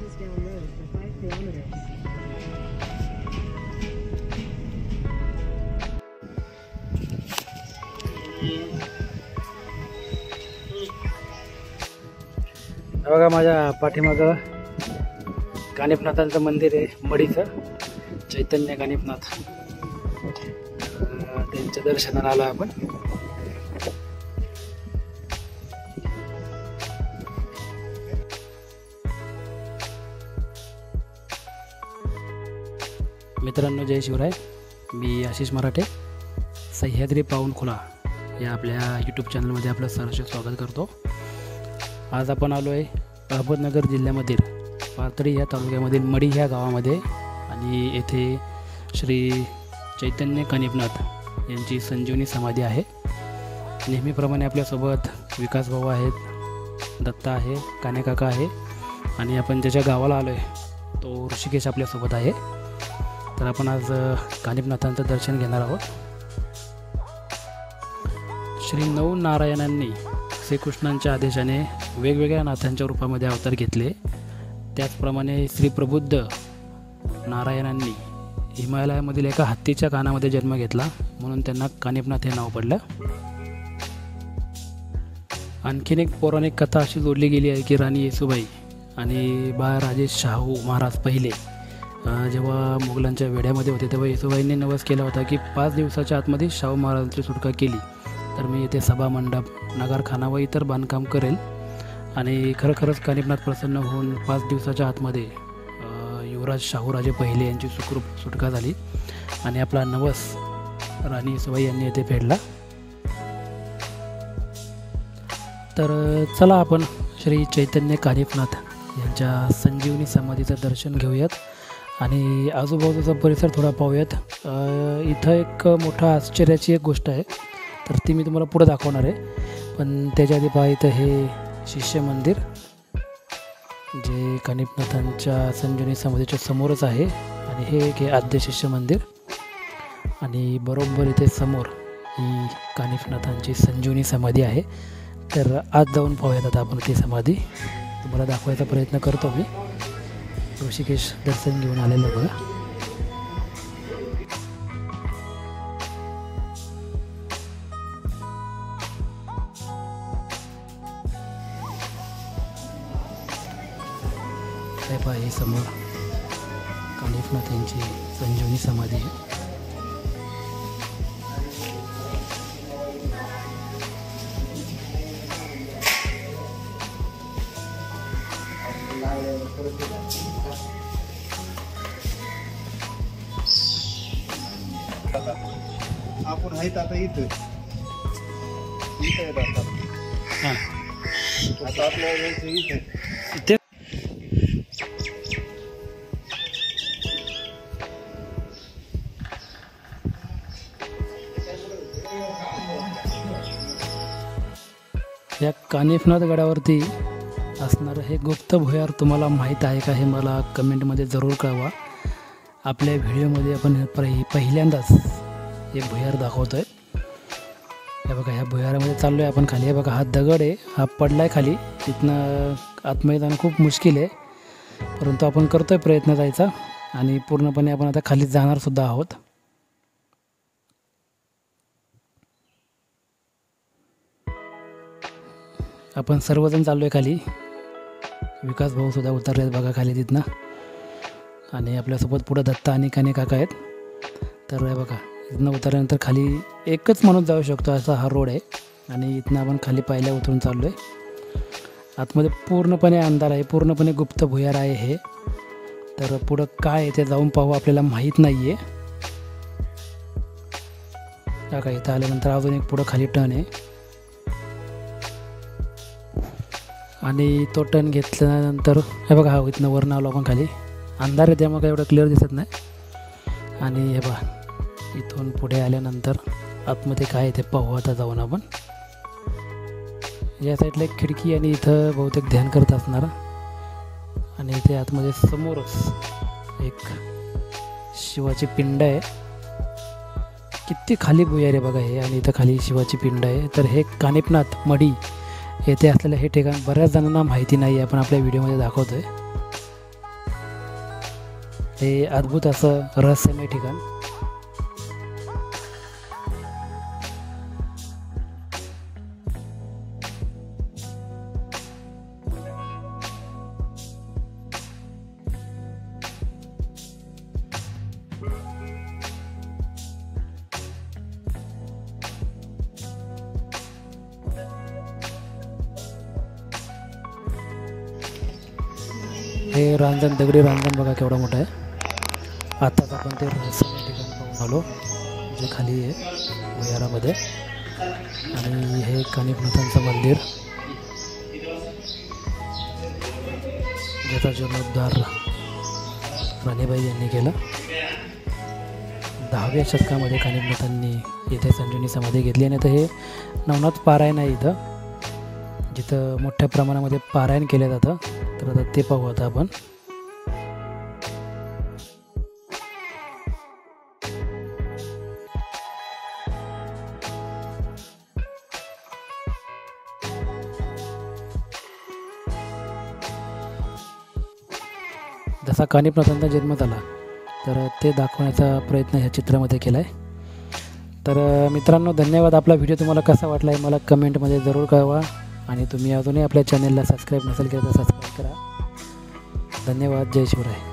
inches down road for 5 kilometers. बघा माझ्या पाठीमागं कानिफनाथांचं मंदिर आहे, मडीचं चैतन्य कानिफनाथ. त्यांच्या दर्शनाला आलो आपण. मित्रांनो, जय शिवराय. मी आशिष मराठे, सह्याद्री पाऊलखुला या आपल्या यूट्यूब चॅनलमध्ये आपलं सहर्ष स्वागत करतो. आज आपण आलो आहे अहमदनगर जिल्ह्यामधील पाथर्डी या तालुक्यामधील मडी ह्या गावामध्ये, आणि येथे श्री चैतन्य कानिफनाथ यांची संजीवनी समाधी आहे. नेहमीप्रमाणे आपल्यासोबत विकास भाऊ आहेत, दत्ता आहे, काका आहे, आणि आपण ज्याच्या गावाला आलो आहे तो ऋषिकेश आपल्यासोबत आहे. तर आपण आज कानिफनाथांचं दर्शन घेणार आहोत. श्री नवनारायणांनी श्रीकृष्णांच्या आदेशाने वेगवेगळ्या नाथांच्या रूपामध्ये अवतार घेतले. त्याचप्रमाणे श्री प्रबुद्ध नारायणांनी हिमालयामधील एका हत्तीच्या कानामध्ये जन्म घेतला, म्हणून त्यांना कानिफनाथ हे नाव पडलं. आणखीन एक पौराणिक कथा अशी जोडली गेली आहे की राणी येसूबाई आणि बाळराजे शाहू महाराज पहिले जेव्हा मुघलांच्या वेढ्यामध्ये होते तेव्हा येसूबाईंनी नवस केला होता की 5 दिवसाच्या आतमध्ये शाहू महाराजांची सुटका केली तर मी येथे सभा मंडप, नगारखाना व इतर बांधकाम करेल. आणि खरंच कानिफनाथ प्रसन्न होऊन 5 दिवसाच्या आतमध्ये युवराज शाहूराजे पहिले यांची सुखरूप सुटका झाली आणि आपला नवस राणी येसूबाई यांनी येथे फेडला. तर चला आपण श्री चैतन्य कानिफनाथ यांच्या संजीवनी समाधीचं दर्शन घेऊयात आणि आजूबाजूचा परिसर थोडा पाहूयात. इथं एक मोठा आश्चर्याची एक गोष्ट आहे, तर ती मी तुम्हाला पुढे दाखवणार आहे. पण त्याच्या आधी पहा, इथं हे शिष्य मंदिर जे कानिफनाथांच्या संजीवनी समाधीच्या समोरच आहे, आणि हे एक आद्य शिष्य मंदिर, आणि बरोबर इथे समोर ही कानिफनाथांची संजीवनी समाधी आहे. तर आज जाऊन पाहूयात आता आपण ती समाधी. तुम्हाला दाखवायचा प्रयत्न करतो मी. ऋषिकेश दर्शन घेऊन आलेलं बघा. काय पहा, ही समोर कानिफनाथ यांची संजीवनी समाधी आहे. आपण आहेत आता इथं येत आता. हां, आता आपल्या यायचं इथे. इथे या कानिफनाथ गडावरती असणारं हे गुप्त भुयार तुम्हाला माहीत आहे का, हे मला कमेंटमध्ये जरूर कळवा. आपल्या व्हिडिओमध्ये आपण पहिल्यांदाच हे भुयार दाखवतो आहे. हे बघा, ह्या भुयारामध्ये चाललो आहे आपण खाली. हे बघा, हा दगड आहे, हा पडला आहे खाली. तिथनं आतमध्ये जाणं खूप मुश्किल आहे, परंतु आपण करतो आहे प्रयत्न जायचा, आणि पूर्णपणे आपण आता खाली जाणारसुद्धा आहोत. आपण सर्वजण चाललो आहे खाली. विकास भाऊसुद्धा उतरले आहेत बघा खाली तिथनं, आणि आपल्यासोबत पुढं दत्ता आणि काका आहेत. तर हे बघा, इथनं उतरल्यानंतर खाली एकच माणूस जाऊ शकतो असा हा रोड आहे, आणि इथनं आपण खाली पायऱ्या उतरून चाललो आहे. आतमध्ये पूर्णपणे अंधार आहे, पूर्णपणे गुप्त भुयार आहे हे. तर पुढं काय आहे ते जाऊन पाहू, आपल्याला माहीत नाही आहे. का इथं आल्यानंतर अजून एक पुढं खाली टर्न आहे, आणि तो टर्न घेतल्यानंतर हे बघा, हा इथनं वरनं आलो आपण खाली. अंधार आहे त्यामुळे काय एवढं क्लिअर दिसत नाही. आणि हे बघा, इथून पुढे आल्यानंतर आतमध्ये काय आहे ते पाहू आता जाऊन आपण. या साईडला एक खिडकी, आणि इथं बहुतेक ध्यान करत असणार, आणि इथे आतमध्ये समोरच एक शिवाची पिंड आहे. किती खाली भुयार आहे बघा हे, आणि इथं खाली शिवाची पिंड आहे. तर हे कानिफनाथ मडी येथे असलेलं हे ठिकाण बऱ्याच जणांना माहिती नाही आहे, आपण आपल्या व्हिडिओमध्ये दाखवतो आहे. हे अद्भुत असं रहस्यमय ठिकाण. हे रांजण, दगडी रांजण बघा केवढा मोठा आहे. आताच आपण ते रहस्यमय ठिकाण पाहून आलो जे खाली आहे भुयारामध्ये. आणि हे कानिफनाथांचं मंदिर ज्याचा जीर्णोद्धार राणीबाई यांनी केला. 10व्या शतकामध्ये कानिफनाथांनी इथे संजीवनी समाधी घेतली. आणि आता हे नवनाथ पारायण आहे इथं, जिथं मोठ्या प्रमाणामध्ये पारायण केलं जातं. तर आता ते पाहू आता आपण. जसा कानिफनाथांचा जन्म झाला तर ते दाखवण्याचा प्रयत्न ह्या चित्रामध्ये केला आहे. तर मित्रांनो, धन्यवाद. आपला व्हिडिओ तुम्हाला कसा वाटला आहे मला कमेंटमध्ये जरूर कळवा. आणि तुम्ही अजूनही आपल्या चॅनलला सबस्क्राईब नसेल केलं तर सबस्क्राईब करा. धन्यवाद. जय शिवराय.